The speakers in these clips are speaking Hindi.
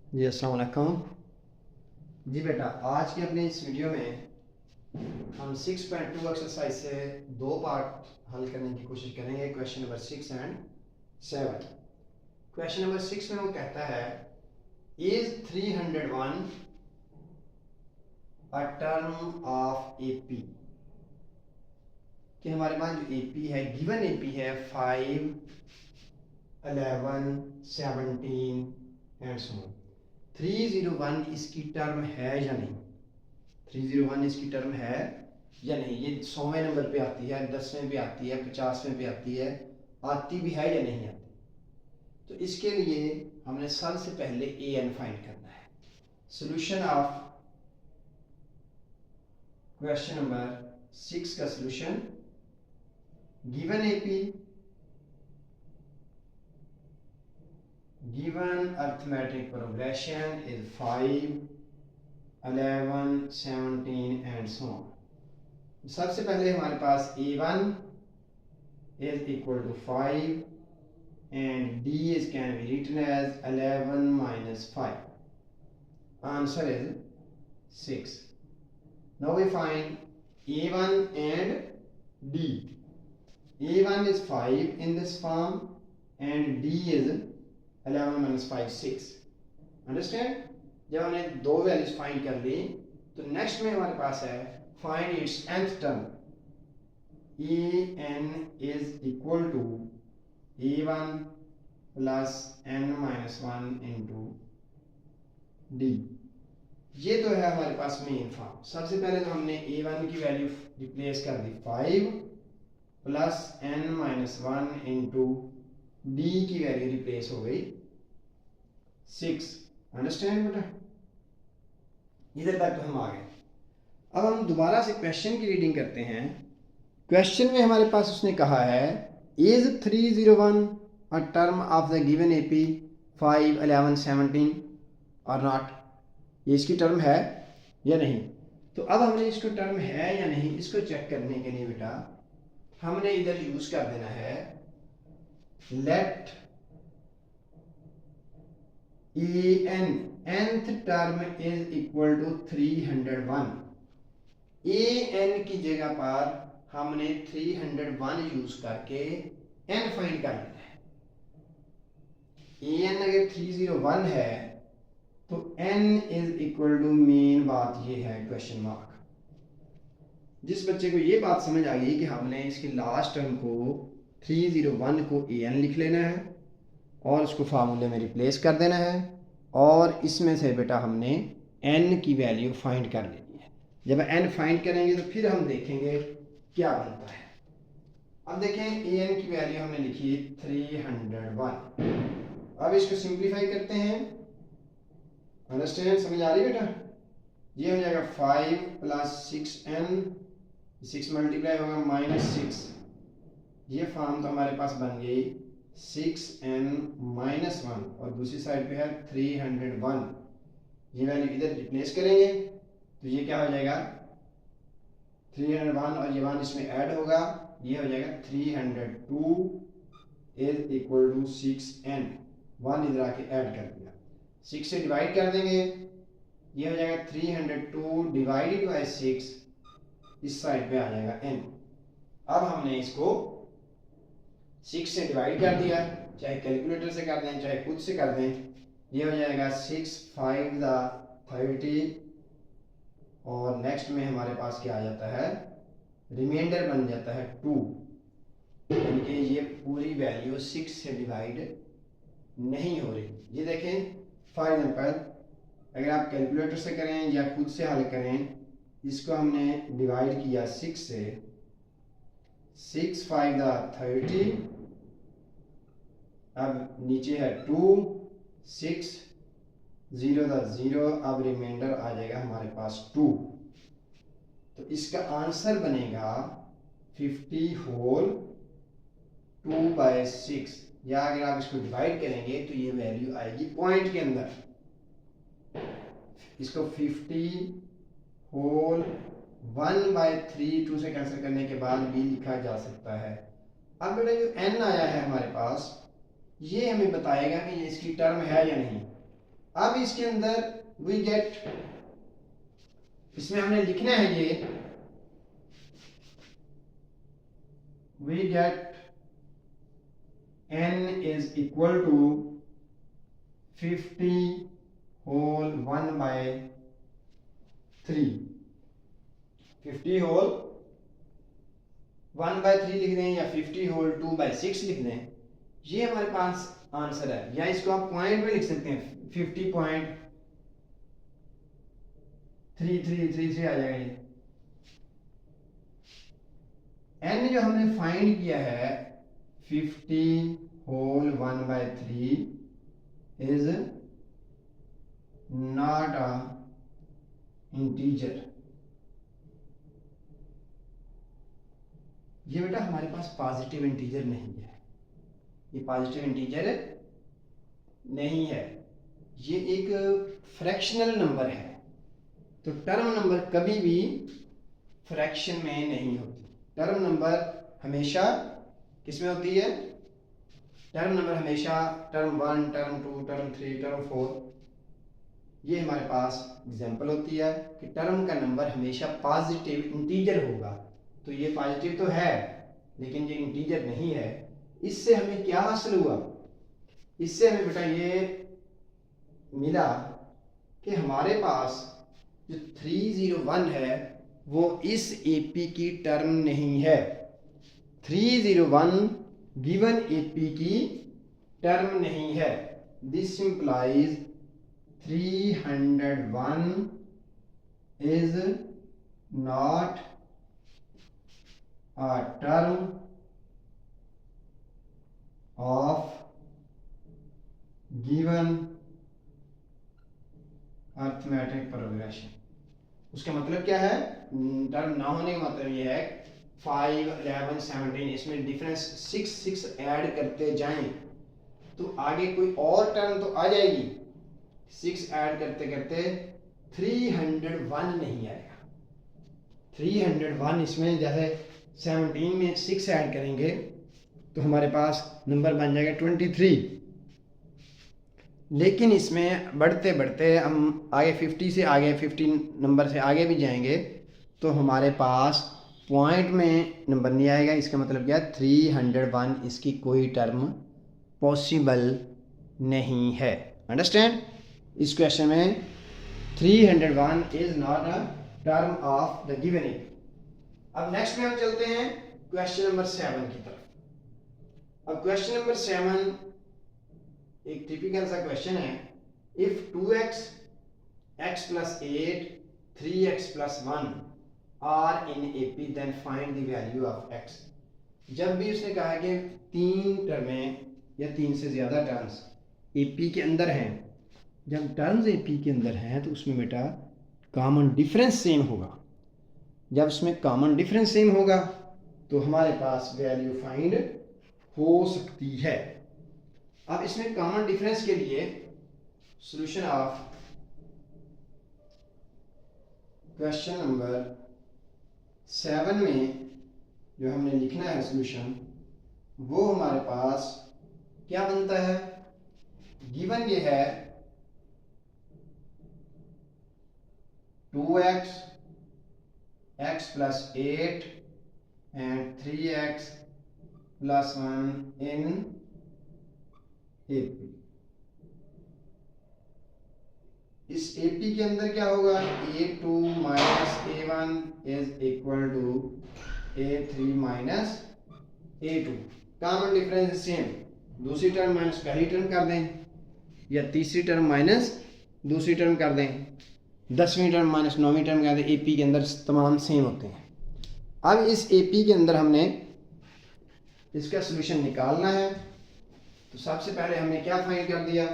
जी अस्सलाम वालेकुम। जी बेटा, आज की अपनी इस वीडियो में हम 6.2 एक्सरसाइज से दो पार्ट हल करने की कोशिश करेंगे। Question number 6 and 7। Question number 6 में वो कहता है, is 301 a term of AP. कि हमारे पास जो एपी है, गिवन एपी है 5, 11, 17 एंड सो ऑन। 301 इसकी टर्म है या नहीं? 301 इसकी टर्म है या नहीं? ये 100वें नंबर पे आती है, 10वें पे आती है, 50वें पे आती भी है या नहीं आती? तो इसके लिए हमने सबसे पहले ए एन फाइंड करना है। सोल्यूशन ऑफ क्वेश्चन नंबर 6 का solution, given AP, given arithmetic progression is 5, 11, 17 and so on. सबसे पहले हमारे पास a1 is equal to 5 and d is can be written as 11 minus 5. Answer is 6. Now we find a1 and d. a1 is 5 in this form and d is 11 minus 5, 6. Understand? जब हमने दो वैल्यूज फाइंड कर ली तो नेक्स्ट में हमारे पास है find its nth term. en is equal to a1 plus n minus 1 into D. ये तो है हमारे पास मेन फॉर्म। सबसे पहले तो हमने a1 की वैल्यू रिप्लेस कर दी 5 plus n minus 1 into D की वैल्यू रिप्लेस हो गई 6। अंडरस्टैंड बेटा? इधर तक तो हम आ गए। अब हम दोबारा से क्वेश्चन की रीडिंग करते हैं। क्वेश्चन में हमारे पास उसने कहा है, is 301 a term of the given AP 5, 11, 17 और नॉट? ये इसकी टर्म है या नहीं? तो अब हमने इसको टर्म है या नहीं इसको चेक करने के लिए बेटा हमने इधर यूज कर देना है let en nth term is equal to 301। an की जगह पर हमने 301 यूज करके n फाइंड कर लेना है। an अगर 301 है तो n is equal to, main बात ये है क्वेश्चन मार्क। जिस बच्चे को ये बात समझ आ गई कि हमने इसकी लास्ट टर्म को 301 को an लिख लेना है और उसको फार्मूले में रिप्लेस कर देना है और इसमें से बेटा हमने n की वैल्यू फाइंड कर लेनी है। जब n फाइंड करेंगे तो फिर हम देखेंगे क्या बनता है। अब देखें an की वैल्यू हमने लिखी 301। अब इसको सिंप्लीफाई करते हैं। अंडरस्टैंड? समझ आ रही बेटा? ये हो जाएगा 5 प्लस 6n, 6 मल्टीप्लाई होगा -6। ये फॉर्म तो हमारे पास बन गई 6n माइनस 1 और दूसरी साइड पे है 301। ये वैल्यू इधर रिप्लेस करेंगे तो ये क्या हो जाएगा 301 और ये 1 इसमें ऐड होगा, ये हो जाएगा 302 इज इक्वल टू 6n। 1 इधर आके ऐड कर दिया, 6 से डिवाइड कर देंगे, ये हो जाएगा 302 डिवाइडेड बाय 6, इस साइड पे आ जाएगा n। अब हमने इसको 6 से डिवाइड कर दिया, चाहे कैलकुलेटर से कर दें चाहे खुद से कर दें। ये हो जाएगा 6 5 30 और नेक्स्ट में हमारे पास क्या आ जाता है, रिमाइंडर बन जाता है 2। यानी कि ये पूरी वैल्यू 6 से डिवाइड नहीं हो रही। ये देखें फॉर एग्जांपल अगर आप कैलकुलेटर से करें या खुद से हल करें, इसको हमने डिवाइड किया 6 से, 6 5 30, अब नीचे है 2, 6 0 0, अब रिमाइंडर आ जाएगा हमारे पास 2। तो इसका आंसर बनेगा 50 होल 2/6, या अगर आप इसको डिवाइड करेंगे तो ये वैल्यू आएगी पॉइंट के अंदर। इसको 50 होल 1/3, 2 से कैंसिल करने के बाद भी लिखा जा सकता है। अब बेटा जो n आया है हमारे पास, ये हमें बताएगा कि ये इसकी टर्म है या नहीं। अब इसके अंदर वी गेट, इसमें हमने लिखना है ये we get n is equal to 50 whole 1/3, 50 whole 1/3 लिख दें या 50 whole 2/6 लिख दें, ये हमारे पास आंसर है। या इसको आप पॉइंट में लिख सकते हैं, 50.3333 आ जाएगा ये। n जो हमने फाइंड किया है 50 whole 1/3 is not a integer। ये बेटा हमारे पास पॉजिटिव इंटीजर नहीं है, ये पॉजिटिव इंटीजर नहीं है, ये एक फ्रैक्शनल नंबर है। तो टर्म नंबर कभी भी फ्रैक्शन में नहीं होती, टर्म नंबर हमेशा किसमें होती है? टर्म नंबर हमेशा टर्म 1, टर्म 2, टर्म 3, टर्म 4, ये हमारे पास एग्जांपल होती है कि टर्म का नंबर हमेशा पॉजिटिव इंटीजर होगा। तो ये पॉजिटिव तो है लेकिन ये इंटीजर नहीं है। इससे हमें क्या हासिल हुआ? इससे हमें बेटा ये मिला कि हमारे पास जो 301 है वो इस एपी की टर्म नहीं है। 301 गिवन एपी की टर्म नहीं है। This implies 301 is not a term of given arithmetic progression। उसका मतलब क्या है? टर्म ना होने का मतलब ये है 5, 11, 17 इसमें डिफरेंस 6 ऐड करते जाएं तो आगे कोई और टर्म तो आ जाएगी। 6 ऐड करते करते 301 नहीं आएगा। 301 इसमें जैसे 17 में 6 ऐड करेंगे तो हमारे पास नंबर बन जाएगा 23। लेकिन इसमें बढ़ते बढ़ते हम आगे 50 से आगे 15 नंबर से आगे भी जाएंगे तो हमारे पास पॉइंट में नंबर नहीं आएगा। इसका मतलब क्या? 301 इसकी कोई टर्म पॉसिबल नहीं है। अंडरस्टैंड? इस क्वेश्चन में 301 is not a term of the given AP. अब नेक्स्ट में हम चलते हैं क्वेश्चन नंबर 7 की तरफ। अब क्वेश्चन नंबर 7 एक टिपिकल सा क्वेश्चन है। If 2x, x plus 8, 3x plus 1 are in AP then find the value of x। जब भी उसने कहा कि 3 टर्में या 3 से ज़्यादा टर्म्स AP के अंदर हैं, जब टर्म्स AP के अंदर हैं तो उसमें बेटा कॉमन डिफरेंस सेम होगा। जब उसमें कॉमन डिफरेंस सेम होगा तो हमारे पास वैल्यू फाइंड हो सकती है। अब इसमें कॉमन डिफरेंस के लिए सॉल्यूशन ऑफ क्वेश्चन नंबर 7 में जो हमने लिखना है सॉल्यूशन, वो हमारे पास क्या बनता है? गिवन ये है 2x, x plus 8 and 3x plus 1 in AP। इस AP के अंदर क्या होगा? A2 minus A1 is equal to A3 minus A2। Common difference same, दूसरी टर्म माइनस पहली टर्म कर दें या तीसरी टर्म माइनस दूसरी टर्म कर दें, 10वीं टर्म माइनस 9वीं टर्म कर दें, AP के अंदर तमाम सेम होते हैं। अब इस AP के अंदर हमने इसका सॉल्यूशन निकालना है तो सबसे पहले हमने क्या फाइंड कर दिया?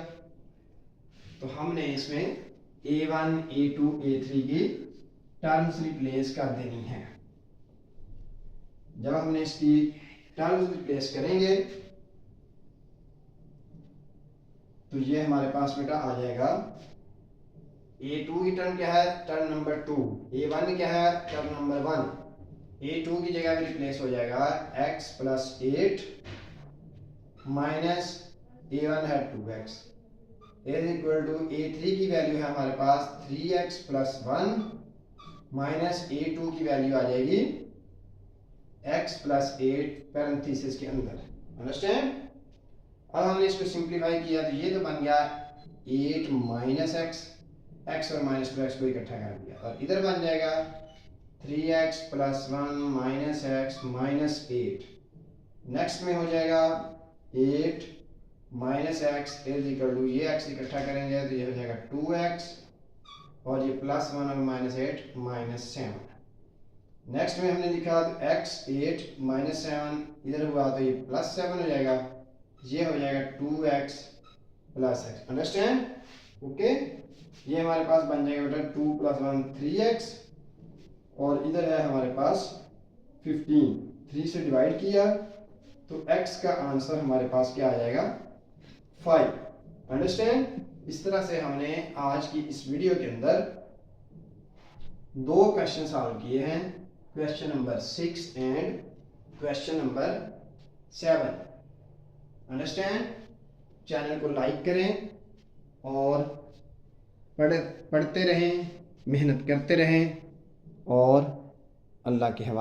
तो हमने इसमें A1, A2, A3 की टर्म्स रिप्लेस कर देनी है। जब हमने इसकी टर्म्स रिप्लेस करेंगे तो ये हमारे पास बेटा आ जाएगा A2 की टर्म क्या है? Term number 2। A1 क्या है? Term number 1। A2 की जगह भी रिप्लेस हो जाएगा x plus 8 माइनस A1 है 2x। Is equal to A3 की वैल्यू है हमारे पास 3x प्लस 1 माइनस A2 की वैल्यू आ जाएगी x प्लस 8 पैरेंथेसिस के अंदर। अंडरस्टैंड? अब हमने इसको सिंप्लीफाई किया तो ये तो बन गया 8 माइनस x और माइनस को x को इकट्ठा कर दिया और इधर बन जाएगा 3x plus 1 minus x minus 8। Next में हो जाएगा 8 minus x is equal to ये x इकट्ठा करेंगे तो ये हो जाएगा 2x और ये प्लस 1 और माइनस 8 माइनस 7। नेक्स्ट में हमने लिखा तो x 8 माइनस 7 इधर हुआ तो ये प्लस 7 हो जाएगा, ये हो जाएगा 2x plus x। Understand? Okay, ये हमारे पास बन जाएगा बेटा 2 प्लस 1 3x और इधर है हमारे पास 15। 3 से डिवाइड किया तो x का आंसर हमारे पास क्या आ जाएगा 5। अंडरस्टैंड? इस तरह से हमने आज की इस वीडियो के अंदर 2 क्वेश्चन सॉल्व किए हैं, question number 6 and question number 7। Understand? Channel को लाइक करें और पढ़ते रहें, मेहनत करते रहें और अल्लाह के हवाले।